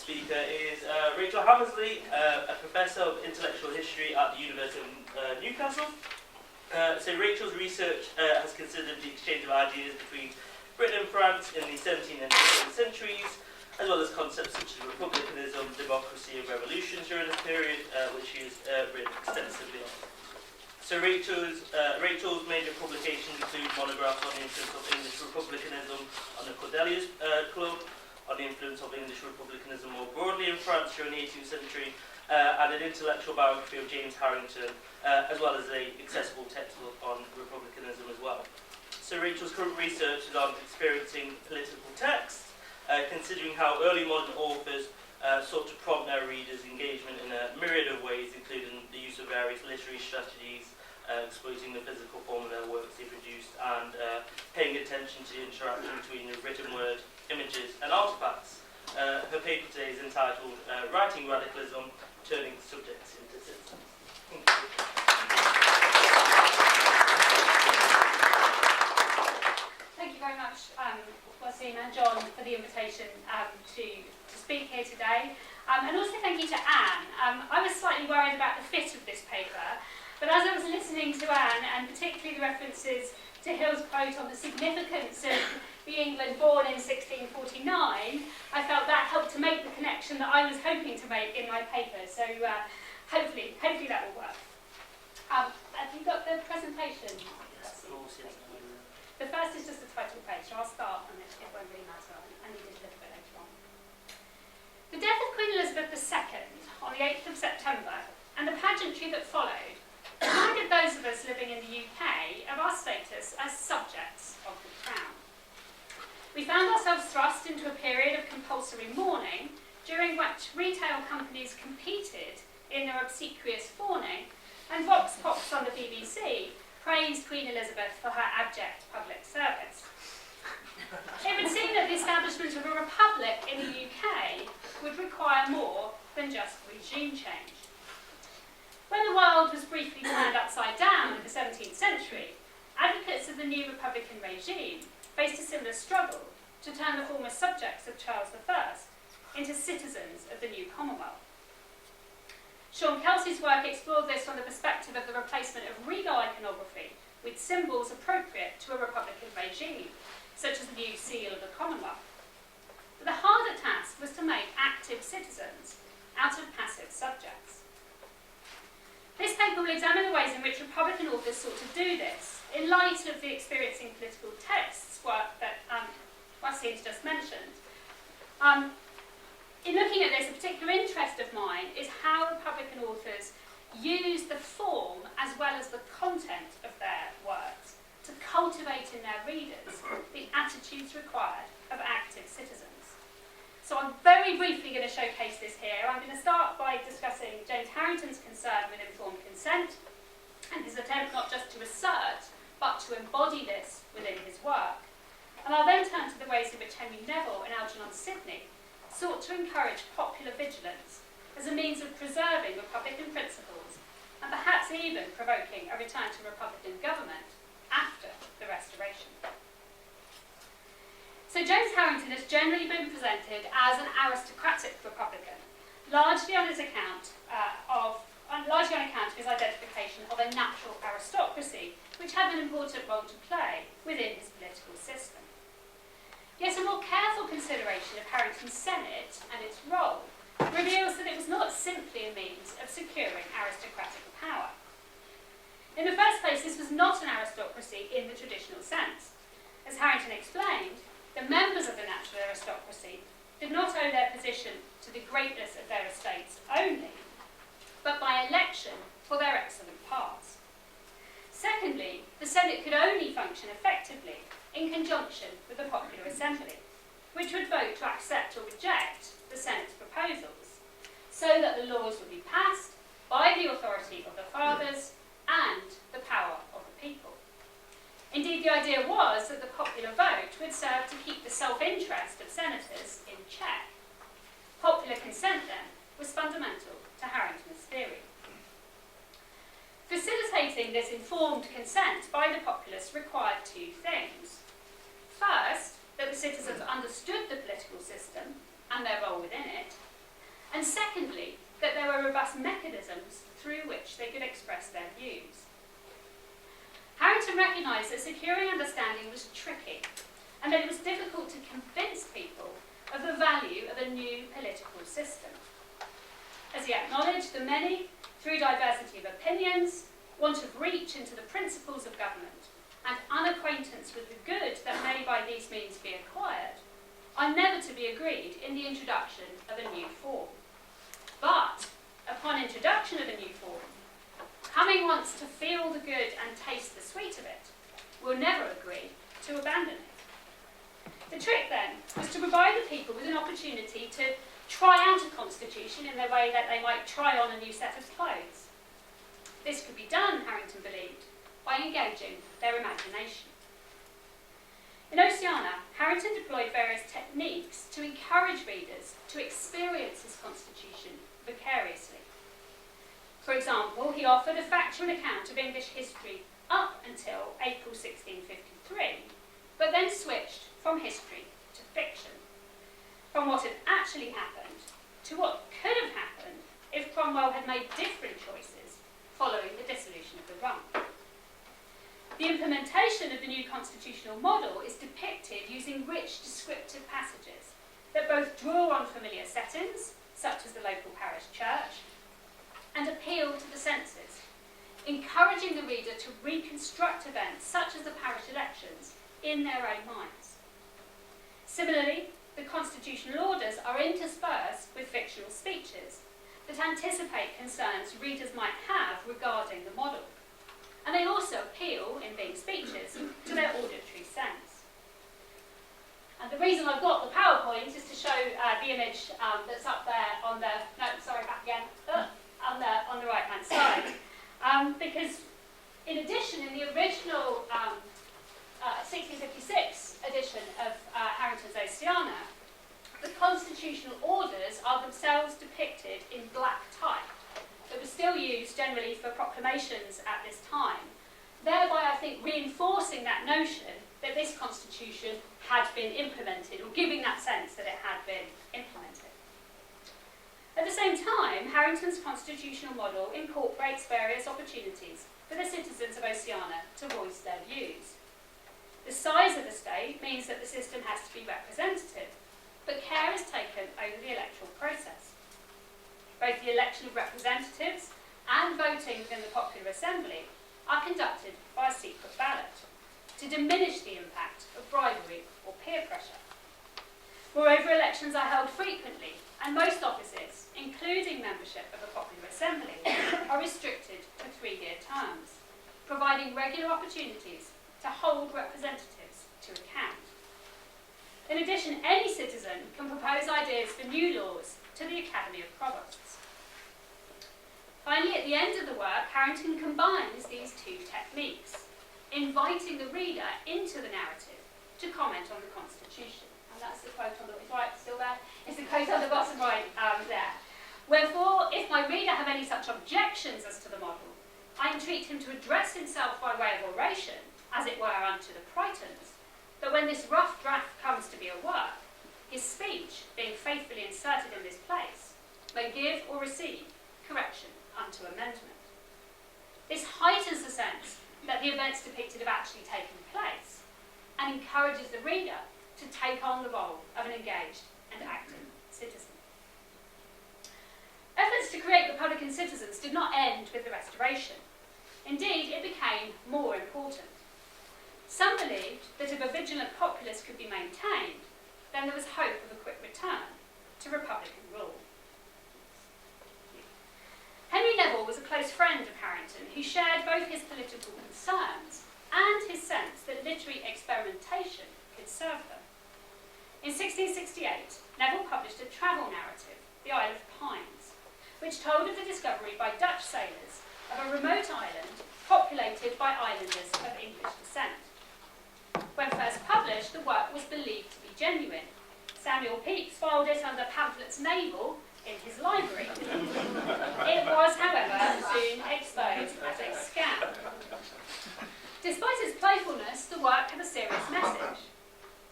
speaker is Rachel Hammersley, a professor of intellectual history at the University of Newcastle. So Rachel's research has considered the exchange of ideas between Britain and France in the 17th and 18th centuries, as well as concepts such as republicanism, democracy and revolutions during this period, which she has written extensively on. So Rachel's major publications include monographs on the influence of English republicanism on the Cordeliers Club, on the influence of English republicanism more broadly in France during the 18th century, and an intellectual biography of James Harrington, as well as an accessible textbook on republicanism as well. So Rachel's current research is on experiencing political texts, considering how early modern authors sought to prompt their readers' engagement in a myriad of ways, including the use of various literary strategies, exploiting the physical form of their works they produced, and paying attention to the interaction between the written word, images and artifacts. Her paper today is entitled Writing Radicalism, Turning Subjects into Citizens. Thank you. Thank you very much, Waseem and John, for the invitation to speak here today. And also thank you to Anne. I was slightly worried about the fit of this paper, but as I was listening to Anne, and particularly the references to Hill's quote on the significance of the England born in 1649, I felt that helped to make the connection that I was hoping to make in my paper. So hopefully that will work. Have you got the presentation? Yes, of course, yes. The first is just the title page, so I'll start on it. It won't really matter. I need it a little bit later on. The death of Queen Elizabeth II on the 8th of September and the pageantry that followed reminded those of us living in the UK of our status as subjects of the Crown. We found ourselves thrust into a period of compulsory mourning, during which retail companies competed in their obsequious fawning, and Vox Pops on the BBC praised Queen Elizabeth for her abject public service. It would seem that the establishment of a republic in the UK would require more than just regime change. When the world was briefly turned upside down in the 17th century, advocates of the new republican regime faced a similar struggle to turn the former subjects of Charles I into citizens of the new Commonwealth. Sean Kelsey's work explored this from the perspective of the replacement of regal iconography with symbols appropriate to a republican regime, such as the new seal of the Commonwealth. But the harder task was to make active citizens out of passive subjects. This paper will examine the ways in which Republican authors sought to do this, in light of the experiencing political texts work that Waseem's just mentioned. In looking at this, a particular interest of mine is how Republican authors use the form as well as the content of their works to cultivate in their readers the attitudes required of active citizens. So I'm very briefly going to showcase this here. I'm going to start by discussing James Harrington's concern with informed consent and his attempt not just to assert, but to embody this within his work. And I'll then turn to the ways in which Henry Neville and Algernon Sidney sought to encourage popular vigilance as a means of preserving republican principles and perhaps even provoking a return to republican government after the Restoration. So James Harrington has generally been presented as an aristocratic republican, largely on account of his identification of a natural aristocracy, which had an important role to play within his political system. Yet a more careful consideration of Harrington's Senate and its role reveals that it was not simply a means of securing aristocratic power. In the first place, this was not an aristocracy in the traditional sense. As Harrington explained, the members of the natural aristocracy did not owe their position to the greatness of their estates only, but by election for their excellent parts. Secondly, the Senate could only function effectively in conjunction with the popular assembly, which would vote to accept or reject the Senate's proposals, so that the laws would be passed by the authority of the fathers and the power of the people. Indeed, the idea was that the popular vote would serve to keep the self-interest of senators in check. Popular consent, then, was fundamental to Harrington's theory. Facilitating this informed consent by the populace required two things. First, that the citizens understood the political system and their role within it, and secondly, that there were robust mechanisms through which they could express their views. Harrington recognised that securing understanding was tricky, and that it was difficult to convince people of the value of a new political system. As he acknowledged, the many, through diversity of opinions, want of reach into the principles of government, and unacquaintance with the good that may by these means be acquired, are never to be agreed in the introduction of a new form. But, upon introduction of a new form, coming once to feel the good and taste the sweet of it, will never agree to abandon it. The trick, then, was to provide the people with an opportunity to try out a constitution in the way that they might try on a new set of clothes. This could be done, Harrington believed, by engaging their imagination. In Oceana, Harrington deployed various techniques to encourage readers to experience his constitution vicariously. For example, he offered a factual account of English history up until April 1653, but then switched from history to fiction, from what had actually happened to what could have happened if Cromwell had made different choices following the dissolution of the Rump. The implementation of the new constitutional model is depicted using rich descriptive passages that both draw on familiar settings, such as the local parish church, and appeal to the senses, encouraging the reader to reconstruct events such as the parish elections in their own minds. Similarly, the constitutional orders are interspersed with fictional speeches that anticipate concerns readers might have regarding the model, and they also appeal, in being speeches, to their auditory sense. And the reason I've got the PowerPoint is to show the image that's up there on the, no, sorry, back again, on the right-hand side. Because in addition, in the original 1656 edition of Harrington's Oceana, the constitutional orders are themselves depicted in black type, that was still used generally for proclamations at this time, thereby, I think, reinforcing that notion that this constitution had been implemented, or giving that sense that it had been implemented. At the same time, Harrington's constitutional model incorporates various opportunities for the citizens of Oceana to voice their views. The size of the state means that the system has to be representative, but care is taken over the electoral process. Both the election of representatives and voting within the popular assembly are conducted by a secret ballot to diminish the impact of bribery or peer pressure. Moreover, elections are held frequently, and most offices, including membership of a popular assembly, are restricted to 3-year terms, providing regular opportunities to hold representatives to account. In addition, any citizen can propose ideas for new laws to the Academy of Provosts. Finally, at the end of the work, Harrington combines these two techniques, inviting the reader into the narrative to comment on the Constitution. And that's the quote on the right, still there? It's the quote on the bottom right there. Wherefore, if my reader have any such objections as to the model, I entreat him to address himself by way of oration, as it were unto the Prytons, that when this rough draft comes to be a work, his speech, being faithfully inserted in this place, may give or receive correction unto amendment. This heightens the sense that the events depicted have actually taken place, and encourages the reader to take on the role of an engaged and active citizen. Efforts to create Republican citizens did not end with the Restoration. Indeed, it became more important. Some believed that if a vigilant populace could be maintained, then there was hope of a quick return to Republican rule. Henry Neville was a close friend of Harrington, who shared both his political concerns and his sense that literary experimentation could serve them. In 1668, Neville published a travel narrative, The Isle of Pines, which told of the discovery by Dutch sailors of a remote island populated by islanders of English descent. When first published, the work was believed to be genuine. Samuel Pepys filed it under pamphlets naval in his library. It was, however, soon exposed as a scam. Despite its playfulness, the work had a serious message.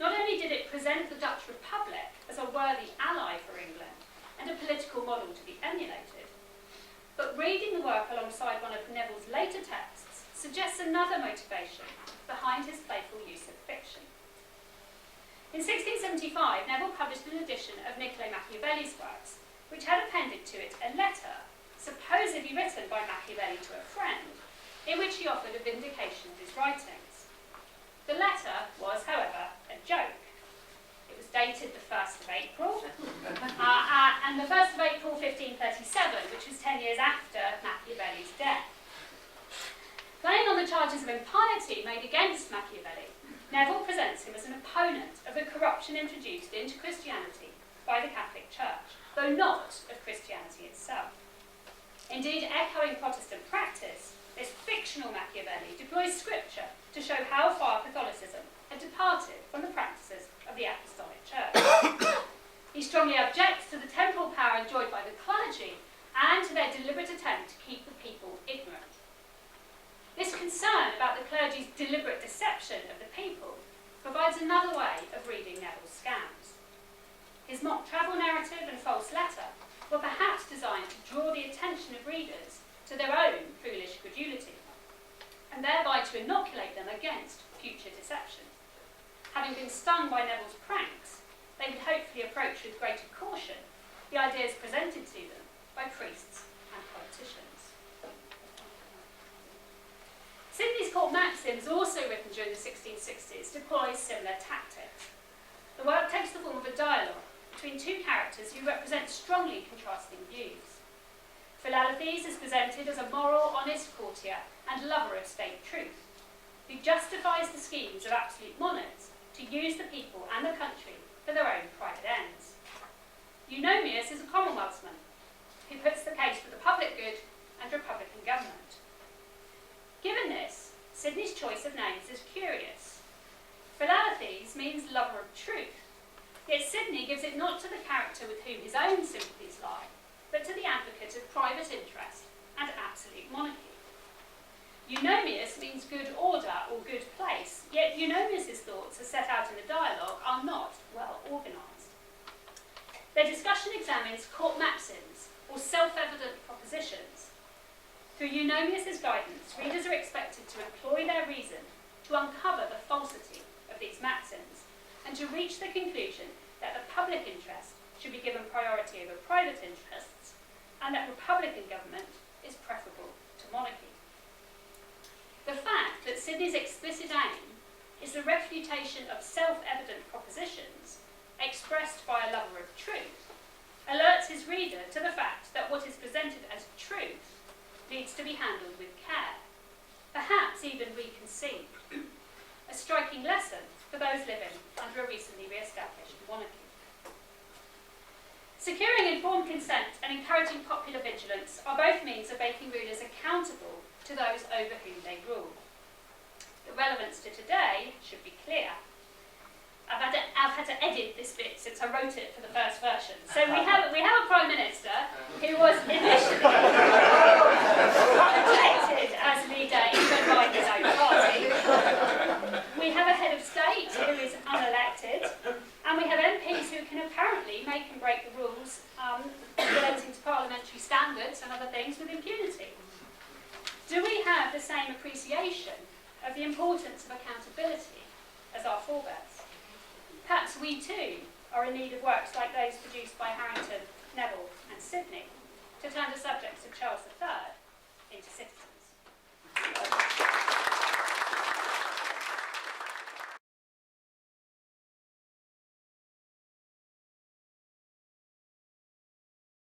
Not only did it present the Dutch Republic as a worthy ally for England and a political historical model to be emulated, but reading the work alongside one of Neville's later texts suggests another motivation behind his playful use of fiction. In 1675, Neville published an edition of Niccolò Machiavelli's works, which had appended to it a letter, supposedly written by Machiavelli to a friend, in which he offered a vindication of his writings. The letter was, however, a joke. It was dated the 1st of April, and the 1st of April 1537, which was 10 years after Machiavelli's death. Playing on the charges of impiety made against Machiavelli, Neville presents him as an opponent of the corruption introduced into Christianity by the Catholic Church, though not of Christianity itself. Indeed, echoing Protestant practice, this fictional Machiavelli deploys scripture to show how far Catholicism had departed from the practices of the Apostolic Church. He strongly objects to the temporal power enjoyed by the clergy and to their deliberate attempt to keep the people ignorant. This concern about the clergy's deliberate deception of the people provides another way of reading Neville's scams. His mock travel narrative and false letter were perhaps designed to draw the attention of readers to their own foolish credulity, and thereby to inoculate them against future deception. Having been stung by Neville's pranks, they would hopefully approach with greater caution the ideas presented to them by priests and politicians. Sidney's Court Maxims, also written during the 1660s, deploys similar tactics. The work takes the form of a dialogue between two characters who represent strongly contrasting views. Philalethes is presented as a moral, honest courtier and lover of state truth, who justifies the schemes of absolute monarchs to use the people and the country for their own private ends. Eunomius is a commonwealthman, who puts the case for the public good and republican government. Given this, Sidney's choice of names is curious. Philalethes means lover of truth, yet Sidney gives it not to the character with whom his own sympathies lie, but to the advocate of private interest and absolute monarchy. Eunomius means good order or good place, yet Eunomius's thoughts as set out in the dialogue are not well organised. Their discussion examines court maxims, or self-evident propositions. Through Eunomius's guidance, readers are expected to employ their reason to uncover the falsity of these maxims and to reach the conclusion that the public interest should be given priority over private interests and that republican government is preferable to monarchy. The fact that Sidney's explicit aim is the refutation of self-evident propositions expressed by a lover of truth alerts his reader to the fact that what is presented as truth needs to be handled with care, perhaps even reconceived, a striking lesson for those living under a recently re-established monarchy. Securing informed consent and encouraging popular vigilance are both means of making rulers accountable to those over whom they rule. The relevance to today should be clear. I've had to edit this bit since I wrote it for the first version. So we have a Prime Minister who was initially elected as leader even by his own party. We have a head of state who is unelected, and we have MPs who can apparently make and break the rules relating to parliamentary standards and other things with impunity. Do we have the same appreciation of the importance of accountability as our forebears? Perhaps we too are in need of works like those produced by Harrington, Neville and Sidney to turn the subjects of Charles III